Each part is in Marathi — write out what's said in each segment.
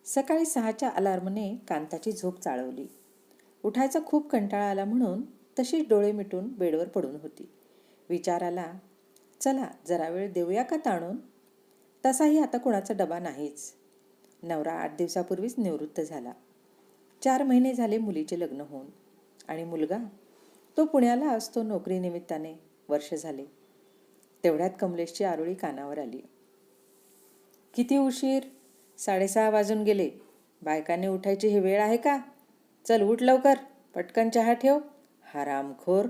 सकाळी 6च्या अलार्मने कांताची झोप चाळवली. उठायचा खूप कंटाळा आला म्हणून तशीच डोळे मिटून बेडवर पडून होती. विचार आला, चला जरा वेळ देऊया का ताणून. तसाही आता कोणाचा डबा नाहीच. नवरा 8 दिवसापूर्वीच निवृत्त झाला. 4 महिने झाले मुलीचे लग्न होऊन. आणि मुलगा, तो पुण्याला असतो नोकरीनिमित्ताने. वर्ष झाले. तेवढ्यात कमलेशची आरोळी कानावर आली. किती उशीर? 6:30 वाजून गेले. बायकांनी उठायची ही वेळ आहे का? चल उठ लवकर, पटकन चहा ठेव. हरामखोर.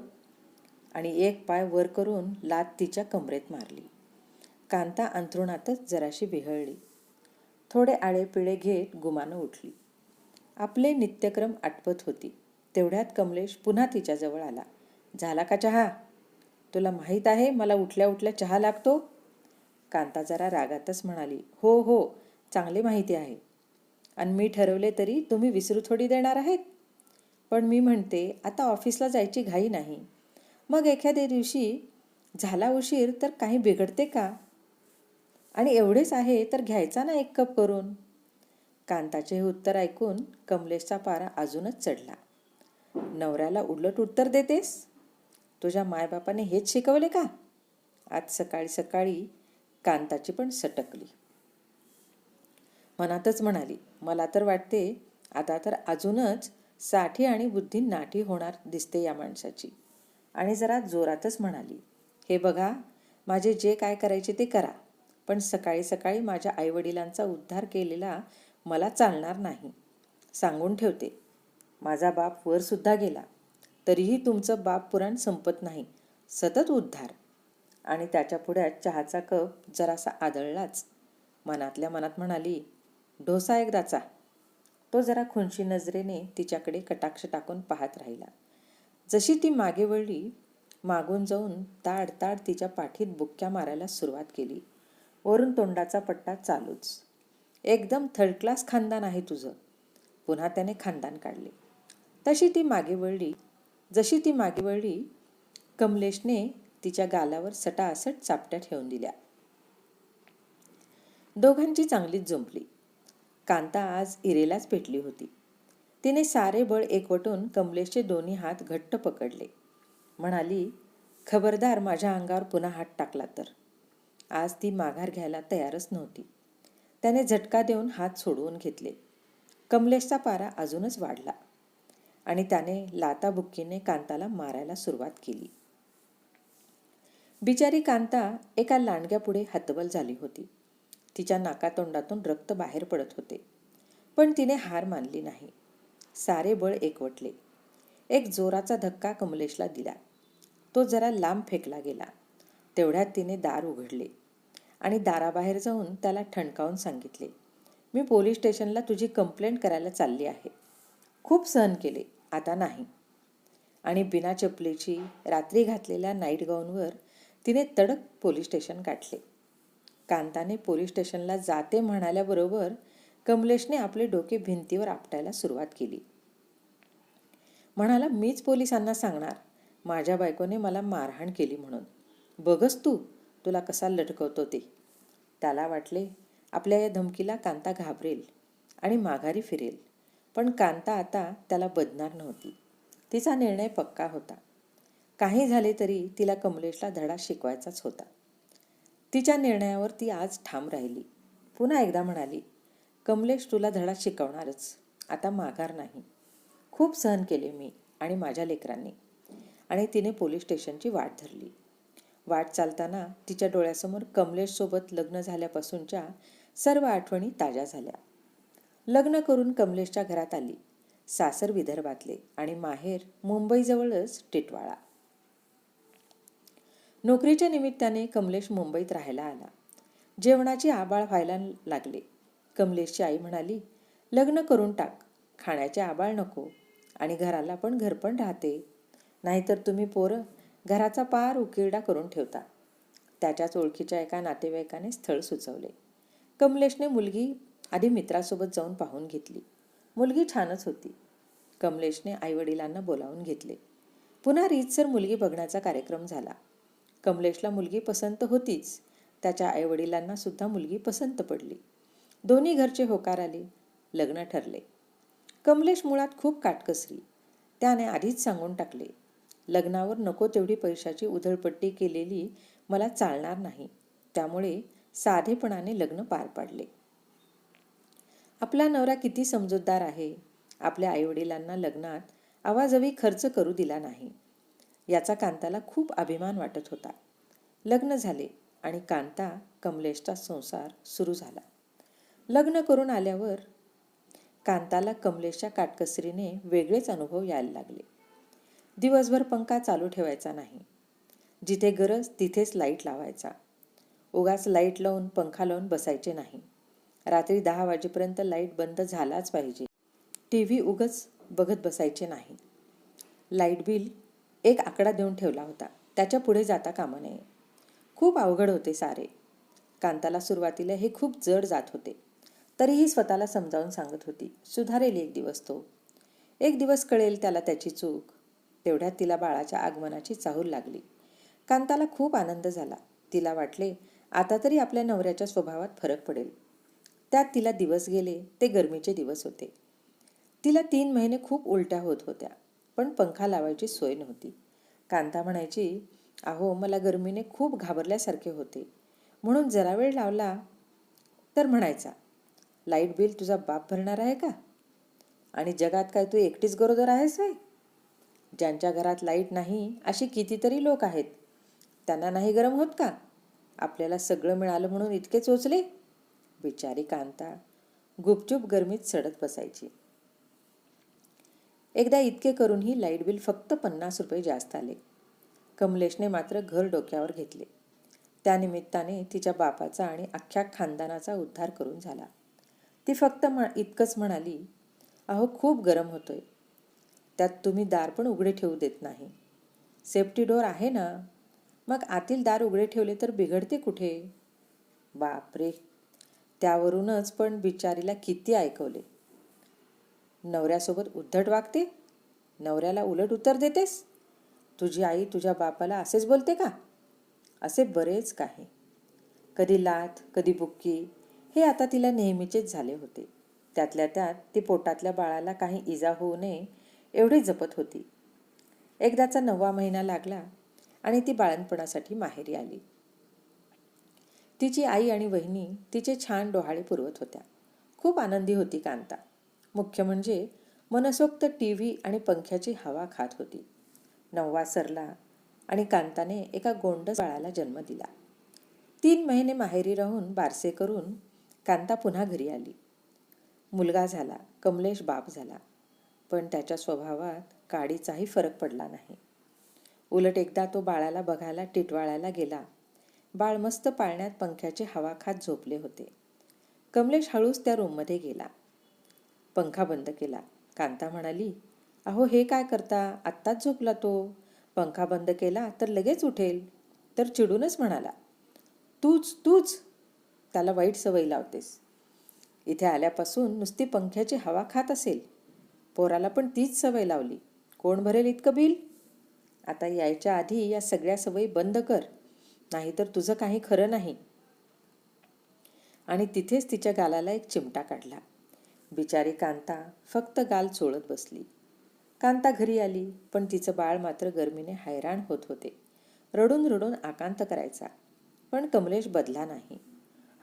आणि एक पाय वर करून लाथ तिच्या कमरेत मारली. कांता अंथरुणातच जराशी विहळली. थोडे आळेपिळे घेत गुमानं उठली. आपले नित्यक्रम आटपत होती. तेवढ्यात कमलेश पुन्हा तिच्याजवळ आला. झाला का चहा? तुला माहीत आहे मला उठल्या उठल्या चहा लागतो. कांता जरा रागातच म्हणाली, हो हो, चांगले माहिती आहे. आणि मी ठरवले तरी तुम्ही विसरू थोडी देणार आहेत. पण मी म्हणते, आता ऑफिसला जायची घाई नाही. मग एखाद्या दिवशी झाला उशीर तर काही बिघडते का? आणि एवढेच आहे तर घ्यायचा ना 1 कप करून. कांताचे हे उत्तर ऐकून कमलेशचा पारा अजूनच चढला. नवऱ्याला उलट उत्तर देतेस? तुझ्या मायबापाने हेच शिकवले का? आज सकाळी सकाळी कांताची पण सटकली. मनातच म्हणाली, मला तर वाटते आता तर अजूनच साठी आणि बुद्धी नाठी होणार दिसते या माणसाची. आणि जरा जोरातच म्हणाली, हे बघा, माझे जे काय करायचे ते करा. पण सकाळी सकाळी माझ्या आईवडिलांचा उद्धार केलेला मला चालणार नाही. सांगून ठेवते. माझा बाप वरसुद्धा गेला तरीही तुमचं बाप पुराण संपत नाही. सतत उद्धार. आणि त्याच्या पुढ्यात चहाचा कप जरासा आदळलाच. मनातल्या मनात म्हणाली, ढोसा एकदाचा. तो जरा खुनशी नजरेने तिच्याकडे कटाक्ष टाकून पाहत राहिला. जशी ती मागे वळली, मागून जाऊन ताड ताड तिच्या पाठीत बुक्क्या मारायला सुरुवात केली. वरून तोंडाचा पट्टा चालूच. एकदम थर्ड क्लास खानदान आहे तुझं. पुन्हा त्याने खानदान काढले. जशी ती मागे वळली, कमलेशने तिच्या गालावर सटासट चापट्या ठेवून दिल्या. दोघांची चांगलीच जमली. कांता आज इरेलाच पेटली होती. तिने सारे बळ एकवटून कमलेशचे दोन्ही हात घट्ट पकडले. म्हणाली, खबरदार माझ्या अंगावर पुन्हा हात टाकला तर. आज ती माघार घ्यायला तयारच नव्हती. त्याने झटका देऊन हात सोडवून घेतले. कमलेशचा पारा अजूनच वाढला आणि त्याने लाताबुक्कीने कांताला मारायला सुरुवात केली. बिचारी कांता एका लांडग्यापुढे हतबल झाली होती. तिच्या नाकातोंडातून रक्त बाहेर पडत होते. पण तिने हार मानली नाही. सारे बळ एकवटले. एक जोराचा धक्का कमलेशला दिला. तो जरा लांब फेकला गेला. तेवढ्यात तिने दार उघडले आणि दाराबाहेर जाऊन त्याला ठणकावून सांगितले, मी पोलीस स्टेशनला तुझी कंप्लेंट करायला चालली आहे. खूप सहन केले, आता नाही. आणि बिना चपलीची रात्री घातलेल्या नाईट गाऊनवर तिने तडक पोलीस स्टेशन गाठले. कांताने पोलीस स्टेशनला जाते म्हणाल्याबरोबर कमलेशने आपले डोके भिंतीवर आपटायला सुरुवात केली. म्हणाला, मीच पोलिसांना सांगणार माझ्या बायकोने मला मारहाण केली म्हणून. बघच तू, तुला कसा लटकवतो ते. त्याला वाटले आपल्या या धमकीला कांता घाबरेल आणि माघारी फिरेल. पण कांता आता त्याला बदणार नव्हती. तिचा निर्णय पक्का होता. काही झाले तरी तिला कमलेशला धडा शिकवायचाच होता. तिच्या निर्णयावर ती आज ठाम राहिली. पुन्हा एकदा म्हणाली, कमलेश तुला धडा शिकवणारच. आता माघार नाही. खूप सहन केले मी आणि माझ्या लेकरांनी. आणि तिने पोलीस स्टेशनची वाट धरली. वाट चालताना तिच्या डोळ्यासमोर कमलेशसोबत लग्न झाल्यापासूनच्या सर्व आठवणी ताज्या झाल्या. लग्न करून कमलेशच्या घरात आली. सासर विदर्भातले आणि माहेर मुंबईजवळच टिटवाळा. नोकरीच्या निमित्ताने कमलेश मुंबईत राहायला आला. जेवणाची आबाळ व्हायला लागले. कमलेशची आई म्हणाली, लग्न करून टाक. खाण्याचे आबाळ नको आणि घराला पण घरपण राहते. नाहीतर तुम्ही पोरं घराचा पार उकिरडा करून ठेवता. त्याच्याच ओळखीच्या एका नातेवाईकाने स्थळ सुचवले. कमलेशने मुलगी आधी मित्रासोबत जाऊन पाहून घेतली. मुलगी छानच होती. कमलेशने आईवडिलांना बोलावून घेतले. पुन्हा रीतसर मुलगी बघण्याचा कार्यक्रम झाला. कमलेशला मुलगी पसंत होतीच. त्याच्या आईवडिलांना सुद्धा मुलगी पसंत पडली. दोन्ही घरचे होकार आले. लग्न ठरले. कमलेश मुळात खूप काटकसरी. त्याने आधीच सांगून टाकले, लग्नावर नको तेवढी पैशाची उधळपट्टी केलेली मला चालणार नाही. त्यामुळे साधेपणाने लग्न पार पाडले. आपला नवरा किती समजूतदार आहे. आपल्या आईवडिलांना लग्नात आवाजवी खर्च करू दिला नाही. याचा कांताला खूप अभिमान वाटत होता. लग्न झाले आणि कांता कमलेशचा संसार सुरू झाला. लग्न करून आल्यावर कांताला कमलेशच्या काटकसरीने वेगळेच अनुभव यायला लागले. दिवसभर पंखा चालू ठेवायचा नाही. जिथे गरज तिथेच लाईट लावायचा. उगाच लाईट लावून पंखा लावून बसायचे नाही. रात्री 10 वाजेपर्यंत लाईट बंद झालाच पाहिजे. TV उगाच बघत बसायचे नाही. लाईट बिल एक आकडा देऊन ठेवला होता. त्याच्या पुढे जाता कामा नये. खूप अवघड होते सारे. कांताला सुरुवातीला हे खूप जड जात होते. तरीही स्वतःला समजावून सांगत होती, सुधारेल एक दिवस तो. एक दिवस कळेल त्याला त्याची चूक. तेवढ्यात तिला बाळाच्या आगमनाची चाहूल लागली. कांताला खूप आनंद झाला. तिला वाटले, आता तरी आपल्या नवऱ्याच्या स्वभावात फरक पडेल. त्यात तिला दिवस गेले ते गरमीचे दिवस होते. तिला 3 महिने खूप उलट्या होत होत्या. पण पंखा लावायची सोय नव्हती. कांता म्हणायची, अहो मला गरमीने खूप घाबरल्यासारखे होते. म्हणून जरा वेळ लावला तर म्हणायचा, लाईट बिल तुझा बाप भरणार आहे का? आणि जगात काय तू एकटीच गरोदर आहेस व्हय? ज्यांच्या घरात लाईट नाही अशी कितीतरी लोक आहेत. त्यांना नाही गरम होत का? आपल्याला सगळं मिळालं म्हणून इतके चोचले? बिचारी कांता गुपचूप गरमीत सडत बसायची. एकदा इतके करूनही लाईट बिल फक्त 50 रुपये जास्त आले. कमलेशने मात्र घर डोक्यावर घेतले. त्यानिमित्ताने तिच्या बापाचा आणि अख्ख्या खानदानाचा उद्धार करून झाला. ती फक्त इतकंच म्हणाली, अहो खूप गरम होतोय. त्यात तुम्ही दार पण उघडे ठेवू देत नाही. सेफ्टी डोअर आहे ना? मग आतील दार उघडे ठेवले तर बिघडते कुठे? बापरे, त्यावरूनच पण बिचारीला किती ऐकवले. नवऱ्यासोबत उद्धट वागते? नवऱ्याला उलट उत्तर देतेस? तुझी आई तुझ्या बापाला असेच बोलते का? असे बरेच काही. कधी लाथ, कधी बुक्की, हे आता तिला नेहमीचेच झाले होते. त्यातल्या त्यात ती पोटातल्या बाळाला काही इजा होऊ नये एवढी जपत होती. एकदाचा 9वा महिना लागला आणि ती बाळंतपणासाठी माहेरी आली. तिची आई आणि वहिनी तिचे छान डोहाळे पुरवत होत्या. खूप आनंदी होती कांता. मुख्य म्हणजे मनसोक्त TV आणि पंख्याची हवा खात होती. 9वा सरला आणि कांताने एका गोंडस बाळाला जन्म दिला. 3 महिने माहेरी राहून बारसे करून कांता पुन्हा घरी आली. मुलगा झाला. कमलेश बाप झाला. पण त्याच्या स्वभावात काडीचाही फरक पडला नाही. उलट एकदा तो बाळाला बघायला टिटवाळ्याला गेला. बाळ मस्त पाळण्यात पंख्याची हवा खात झोपले होते. कमलेश हळूच त्या रूममध्ये गेला. पंखा बंद केला. कांता म्हणाली, अहो हे काय करता? आत्ताच झोपला तो. पंखा बंद केला तर लगेच उठेल. तर चिडूनच म्हणाला, तूच त्याला वाईट सवय लावतेस. इथे आल्यापासून नुसती पंख्याची हवा खात असेल. पोराला पण तीच सवय लावली. कोण भरेल इतकं बिल? आता यायच्या आधी या सगळ्या सवयी बंद कर, नाहीतर तुझं काही खरं नाही. आणि तिथेच तिच्या गालाला एक चिमटा काढला. बिचारी कांता फक्त गाल चोळत बसली. कांता घरी आली, पण तिचं बाळ मात्र गरमीने हैराण होत होते. रडून रडून आकांत करायचा. पण कमलेश बदला नाही.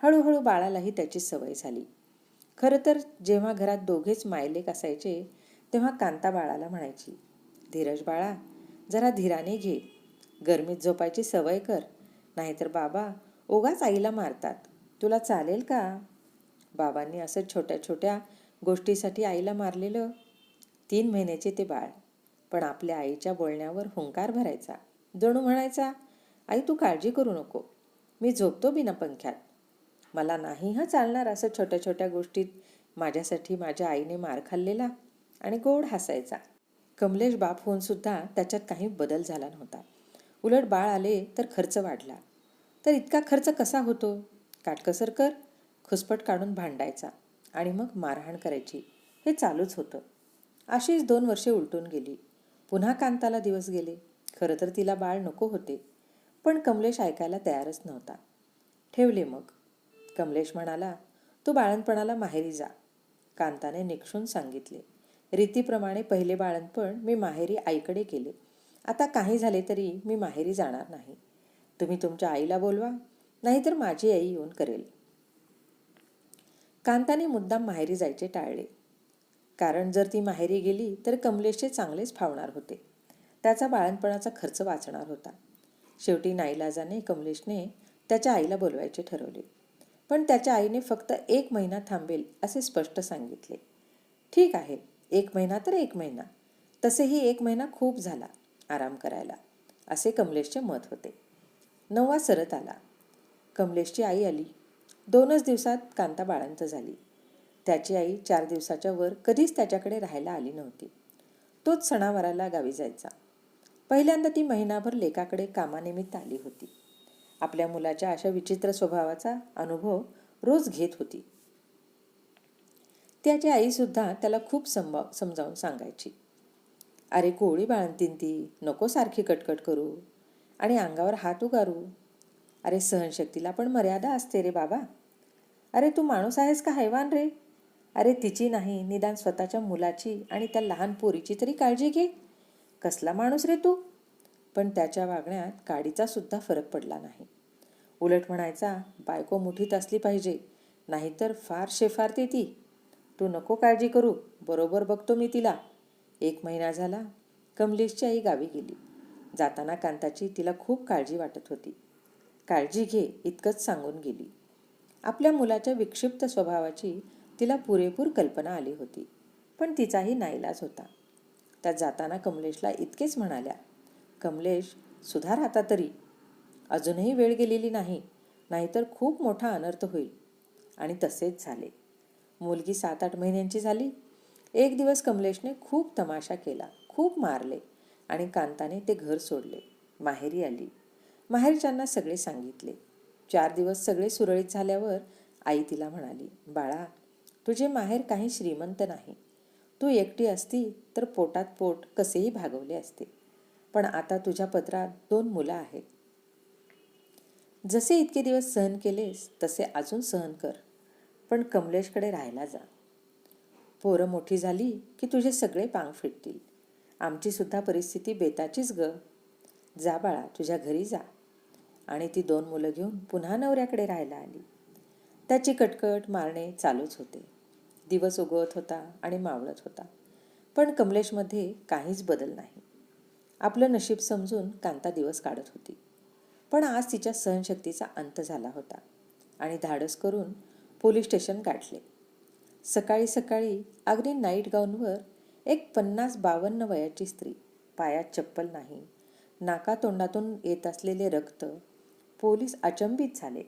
हळूहळू बाळालाही त्याची सवय झाली. खरं तर जेव्हा घरात दोघेच मायलेक असायचे तेव्हा कांता बाळाला म्हणायची, धीरज बाळा, जरा धीराने घे. गरमीत झोपायची सवय कर. नाहीतर बाबा उगाच आईला मारतात. तुला चालेल का? बाबांनी असं छोट्या छोट्या गोष्टीसाठी आईला मारलेलं. 3 महिन्याचे ते बाळ. पण आपल्या आईच्या बोलण्यावर हुंकार भरायचा. जणू म्हणायचा, आई तू काळजी करू नको. मी झोपतो बिना पंख्यात. मला नाही चालणार असं छोट्या छोट्या गोष्टीत माझ्यासाठी माझ्या आईने मार खाल्लेला. आणि गोड हसायचा. कमलेश बाप होऊन सुद्धा त्याच्यात काही बदल झाला नव्हता. उलट बाळ आले तर खर्च वाढला. तर इतका खर्च कसा होतो? काटकसर कर, खुसपट काढून भांडायचा आणि मग मारहाण करायची. हे चालूच होतं. अशीच 2 वर्षे उलटून गेली. पुन्हा कांताला दिवस गेले. खरं तर तिला बाळ नको होते. पण कमलेश ऐकायला तयारच नव्हता. ठेवले मग. कमलेश म्हणाला, तू बाळंतपणाला माहेरी जा. कांताने निक्षून सांगितले. रीतीप्रमाणे पहिले बाळंतपण मी माहेरी आईकडे केले. आता काही झाले तरी मी माहेरी जाणार नाही. तुम्ही तुमच्या आईला बोलवा, नाहीतर माझी आई येऊन करेल. कांताने मुद्दाम माहेरी जायचे टाळले. कारण जर ती माहेरी गेली तर कमलेशचे चांगलेच फावणार होते. त्याचा बाळंतपणाचा खर्च वाचणार होता. शेवटी नाईलाजाने कमलेशने त्याच्या आईला बोलवायचे ठरवले. पण त्याच्या आईने फक्त 1 महिना थांबेल असे स्पष्ट सांगितले. ठीक आहे, 1 महिना तर 1 महिना. तसेही 1 महिना खूप झाला आराम करायला, असे कमलेशचे मत होते. 9वा सरत आला. कमलेशची आई आली. 2च दिवसात कांता बाळंत झाली. त्याची आई 4 दिवसाच्या वर कधीच त्याच्याकडे राहायला आली नव्हती. तोच सणावाराला गावी जायचा. पहिल्यांदा ती महिनाभर लेकाकडे कामानिमित्त आली होती. आपल्या मुलाच्या अशा विचित्र स्वभावाचा अनुभव रोज घेत होती. त्याची आईसुद्धा त्याला खूप समजावून सांगायची. अरे कोळी बाळंतीन ती, नको सारखी कटकट करू आणि अंगावर हात उगारू. अरे सहनशक्तीला पण मर्यादा असते रे बाबा. अरे तू माणूस आहेस का हैवान रे. अरे तिची नाही, निदान स्वतःच्या मुलाची आणि त्या लहान पोरीची तरी काळजी घे. कसला माणूस रे तू. पण त्याच्या वागण्यात काडीचा सुद्धा फरक पडला नाही. उलट म्हणायचा, बायको मुठीत असली पाहिजे, नाहीतर फार शेफारते ती. तू नको काळजी करू, बरोबर बघतो मी तिला. 1 महिना झाला. कमलेशची आई गावी गेली. जाताना कांताची तिला खूप काळजी वाटत होती. काळजी घे इतकंच सांगून गेली. आपल्या मुलाच्या विक्षिप्त स्वभावाची तिला पुरेपूर कल्पना आली होती. पण तिचाही नाईलाज होता. त्या जाताना कमलेशला इतकेच म्हणाल्या, कमलेश सुधार आता तरी. अजूनही वेळ गेलेली नाही, नाहीतर खूप मोठा अनर्थ होईल. आणि तसेच झाले. मुलगी 7-8 महिन्यांची झाली. एक दिवस कमलेशने खूप तमाशा केला, खूप मारले आणि कांताने ते घर सोडले. माहेरी आली. माहेरच्यांना सगळे सांगितले. 4 दिवस सगळे सुरळीत झाल्यावर आई तिला म्हणाली, बाळा तुझे माहेर काही श्रीमंत नाही. तू एकटी असती तर पोटात पोट कसेही भागवले असते. पण आता तुझ्या पदरात 2 मुलं आहेत. जसे इतके दिवस सहन केलेस तसे अजून सहन कर. पण कमलेशकडे राहायला जा. पोरं मोठी झाली की तुझे सगळे पांग फिटतील. आमची सुद्धा परिस्थिती बेताचीच ग. जा बाळा तुझ्या घरी जा. आणि ती 2 मुलं घेऊन पुन्हा नवऱ्याकडे राहायला आली. त्याची कटकट मारणे चालूच होते. दिवस उगवत होता आणि मावळत होता. पण कमलेशमध्ये काहीच बदल नाही. आपलं नशीब समजून कांता दिवस काढत होती. पण आज तिच्या सहनशक्तीचा अंत झाला होता आणि धाडस करून पोलीस स्टेशन गाठले. सकाळी सकाळी अगदी नाईट गाऊनवर एक 50-52 वयाची स्त्री, पायात चप्पल नाही, नाकातोंडातून येत असलेले रक्त. पोलीस अचंबित झाले.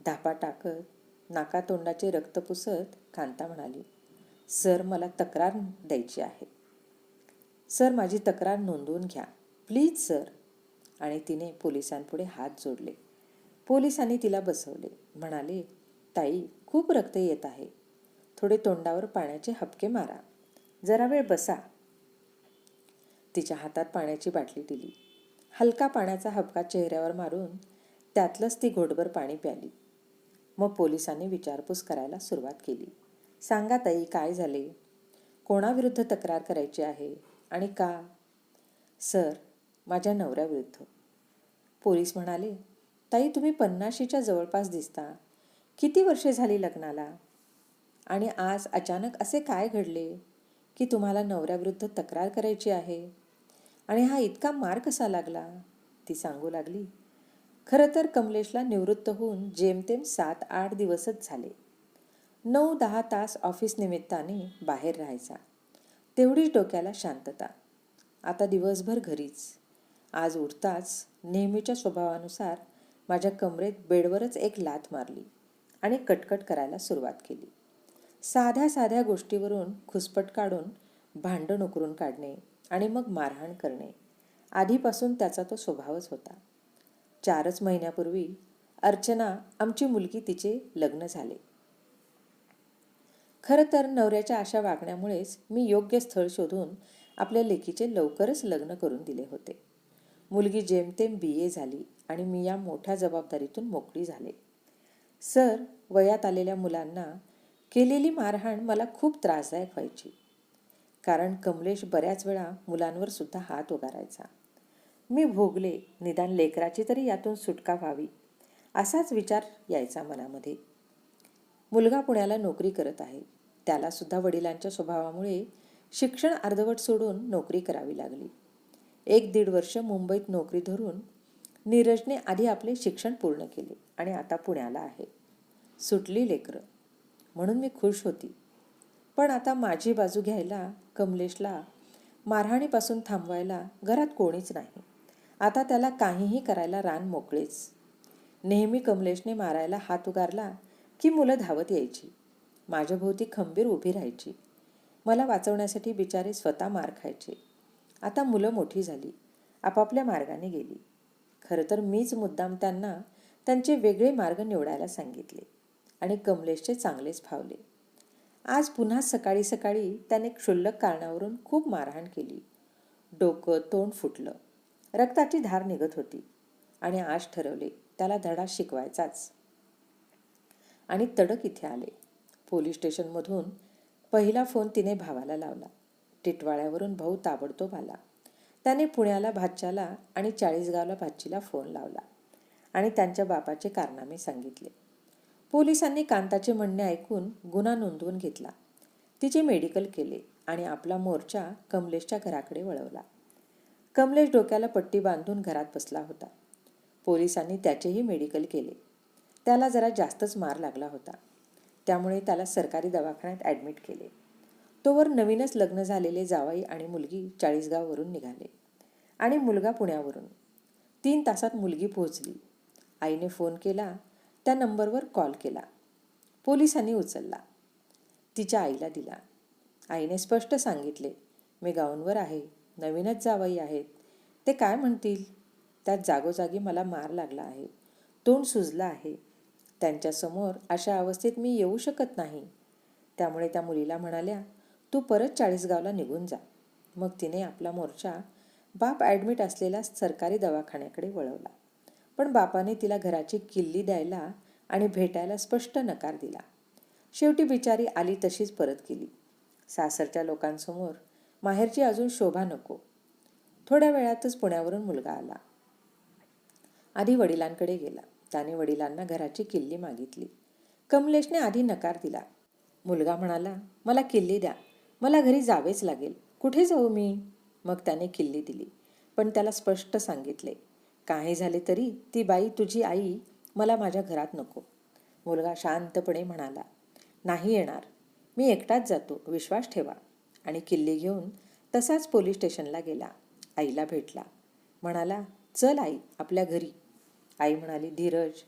धापा टाकत नाकातोंडाचे रक्त पुसत कांता म्हणाली, सर मला तक्रार द्यायची आहे. सर माझी तक्रार नोंदवून घ्या प्लीज सर. आणि तिने पोलिसांपुढे हात जोडले. पोलिसांनी तिला बसवले. म्हणाले, ताई खूप रक्त येत आहे. थोडे तोंडावर पाण्याचे हबके मारा. जरा वेळ बसा. तिच्या हातात पाण्याची बाटली दिली. हलका पाण्याचा हबका चेहऱ्यावर मारून त्यातलंच ती घोटभर पाणी प्याली. मग पोलिसांनी विचारपूस करायला सुरुवात केली. सांगा ताई काय झाले. कोणाविरुद्ध तक्रार करायची आहे आणि का. सर माझ्या नवऱ्याविरुद्ध. पोलीस म्हणाले, ताई तुम्ही 50शीच्या जवळपास दिसता. किती वर्षे झाली लग्नाला. आणि आज अचानक असे काय घडले की तुम्हाला नवऱ्याविरुद्ध तक्रार करायची आहे. आणि हा इतका मार कसा लागला. ती सांगू लागली. खरं तर कमलेशला निवृत्त होऊन जेमतेम 7-8 दिवसच झाले. 9-10 तास ऑफिस निमित्ताने बाहेर राहायचा. तेवढीच डोक्याला शांतता. आता दिवसभर घरीच. आज उठताच नेहमीच्या स्वभावानुसार माझ्या कमरेत बेडवरच एक लाथ मारली आणि कटकट करायला सुरुवात केली. साध्या साध्या गोष्टीवरून खुसपट काढून भांडण उकरून काढणे आणि मग मारहाण करणे. आधीपासून त्याचा तो स्वभावच होता. 4च महिन्यापूर्वी अर्चना आमची मुलगी तिचे लग्न झाले. खरं तर नवऱ्याच्या अशा वागण्यामुळेच मी योग्य स्थळ शोधून आपल्या लेकीचे लवकरच लग्न करून दिले होते. मुलगी जेमतेम BA झाली आणि मी या मोठ्या जबाबदारीतून मोकळी झाले. सर वयात आलेल्या मुलांना केलेली मारहाण मला खूप त्रासदायक व्हायची, कारण कमलेश बऱ्याच वेळा मुलांवर सुद्धा हात उगारायचा. मी भोगले, निदान लेकराची तरी यातून सुटका व्हावी असाच विचार यायचा मनामध्ये. मुलगा पुण्याला नोकरी करत आहे. त्याला सुद्धा वडिलांच्या स्वभावामुळे शिक्षण अर्धवट सोडून नोकरी करावी लागली. 1-1.5 वर्ष मुंबईत नोकरी धरून नीरजने आधी आपले शिक्षण पूर्ण केले आणि आता पुण्याला आहे. सुटली लेकरं म्हणून मी खुश होती. पण आता माझी बाजू घ्यायला, कमलेशला मारहाणीपासून थांबवायला घरात कोणीच नाही. आता त्याला काहीही करायला रान मोकळेच. नेहमी कमलेशने मारायला हात उगारला की मुलं धावत यायची. माझ्या भोवती खंबीर उभी राहायची. मला वाचवण्यासाठी बिचारे स्वतः मार खायचे. आता मुलं मोठी झाली, आपापल्या मार्गाने गेली. खरं तर मीच मुद्दाम त्यांना त्यांचे वेगळे मार्ग निवडायला सांगितले आणि कमलेशचे चांगलेच फावले. आज पुन्हा सकाळी सकाळी त्याने क्षुल्लक कारणावरून खूप मारहाण केली. डोकं तोंड फुटलं, रक्ताची धार निघत होती आणि आज ठरवले त्याला धडा शिकवायचाच. आणि तडक इथे आले. पोलीस स्टेशनमधून पहिला फोन तिने भावाला लावला. टिटवाळ्यावरून भाऊ ताबडतोब आला. त्याने पुण्याला भाच्याला आणि 40गावला भाचीला फोन लावला आणि त्यांच्या बापाचे कारनामे सांगितले. पोलिसांनी कांताचे म्हणणे ऐकून गुन्हा नोंदवून घेतला. तिचे मेडिकल केले आणि आपला मोर्चा कमलेशच्या घराकडे वळवला. कमलेश डोक्याला पट्टी बांधून घरात बसला होता. पोलिसांनी त्याचेही मेडिकल केले. त्याला जरा जास्तच मार लागला होता, त्यामुळे त्याला सरकारी दवाखान्यात ॲडमिट केले. तोवर नवीनच लग्न झालेले जावई आणि मुलगी 40गाववरून निघाले आणि मुलगा पुण्यावरून. 3 तासात मुलगी पोहोचली. आईने फोन केला. त्या नंबरवर कॉल केला. पोलिसांनी उचलला. तिच्या आईला दिला. आईने स्पष्ट सांगितले, मी गाऊनवर आहे, नवीनच जावई आहेत, ते काय म्हणतील. त्यात जागोजागी मला मार लागला आहे, तोंड सुजलं आहे. त्यांच्यासमोर अशा अवस्थेत मी येऊ शकत नाही. त्यामुळे त्या मुलीला म्हणाल्या, तू परत 40गावला निघून जा. मग तिने आपला मोर्चा बाप ॲडमिट असलेल्या सरकारी दवाखान्याकडे वळवला. पण बापाने तिला घराची किल्ली द्यायला आणि भेटायला स्पष्ट नकार दिला. शेवटी बिचारी आली तशीच परत गेली. सासरच्या लोकांसमोर माहेरची अजून शोभा नको. थोड्या वेळातच पुण्यावरून मुलगा आला. आधी वडिलांकडे गेला. त्याने वडिलांना घराची किल्ली मागितली. कमलेशने आधी नकार दिला. मुलगा म्हणाला, मला किल्ली द्या, मला घरी जावेच लागेल, कुठे जाऊ मी. मग त्याने किल्ली दिली. पण त्याला स्पष्ट सांगितले, काही झाले तरी ती बाई तुझी आई मला माझ्या घरात नको. मुलगा शांतपणे म्हणाला, नाही येणार, मी एकटाच जातो, विश्वास ठेवा. आणि किल्ली घेऊन तसाच पोलीस स्टेशनला गेला. आईला भेटला. म्हणाला, चल आई, आपल्या घरी. आई म्हणाली, धीरज,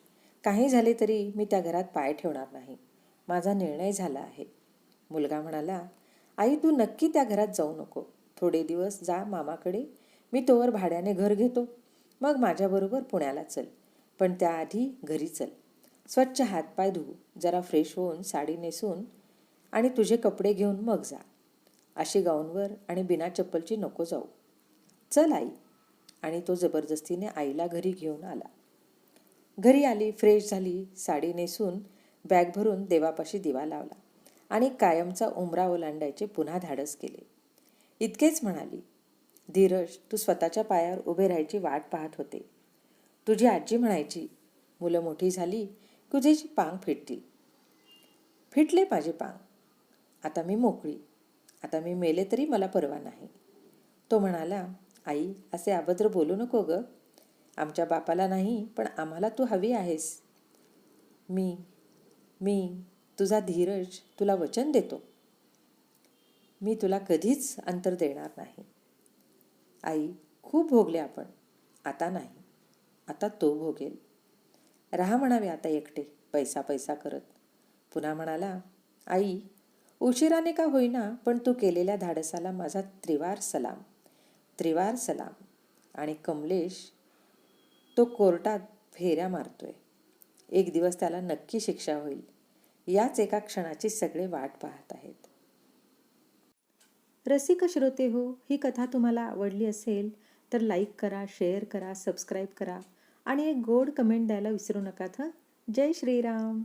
काही झाले तरी मी त्या घरात पाय ठेवणार नाही. माझा निर्णय झाला आहे. मुलगा म्हणाला, आई तू नक्की त्या घरात जाऊ नको. थोडे दिवस जा मामाकडे, मी तोवर भाड्याने घर घेतो. मग माझ्याबरोबर पुण्याला चल, पण त्याआधी घरी चल. स्वच्छ हातपाय धुवू, जरा फ्रेश होऊन साडी नेसून आणि तुझे कपडे घेऊन मग जा. अशी गाऊनवर आणि बिना चप्पलची नको जाऊ. चल आई. आणि तो जबरदस्तीने आईला घरी घेऊन आला. घरी आली, फ्रेश झाली, साडी नेसून बॅग भरून देवापाशी दिवा लावला आणि कायमचा उंबरा ओलांडायचे पुन्हा धाडस केले. इतकेच म्हणाली, धीरज, तू स्वतःच्या पायावर उभे राहायची वाट पाहत होते. तुझी आजी म्हणायची, मुलं मोठी झाली की तुझी पांग फिटतील. फिटले माझे पांग. आता मी मोकळी. आता मी मेले तरी मला पर्वा नाही. तो म्हणाला, आई असे अभद्र बोलू नको ग. आमच्या बापाला नाही, पण आम्हाला तू हवी आहेस. मी तुझा धीरज तुला वचन देतो. मी तुला कधीच अंतर देणार नाही. आई, खूप भोगले आपण, आता नाही. आता तो भोगेल. राहा म्हणावे आता एकटे, पैसा पैसा करत. पुन्हा म्हणाला, आई, उशिराने का होईना, पण तू केलेल्या धाडसाला माझा त्रिवार सलाम, त्रिवार सलाम. आणि कमलेश, तो कोर्टात फेऱ्या मारतोय. एक दिवस त्याला नक्की शिक्षा होईल. याच एका क्षणाची सगळे वाट पाहत आहेत. रसिक श्रोते हो, ही कथा तुम्हाला आवडली असेल तर लाईक करा, शेअर करा, सबस्क्राईब करा आणि एक गोड कमेंट द्यायला विसरू नका. जय श्रीराम.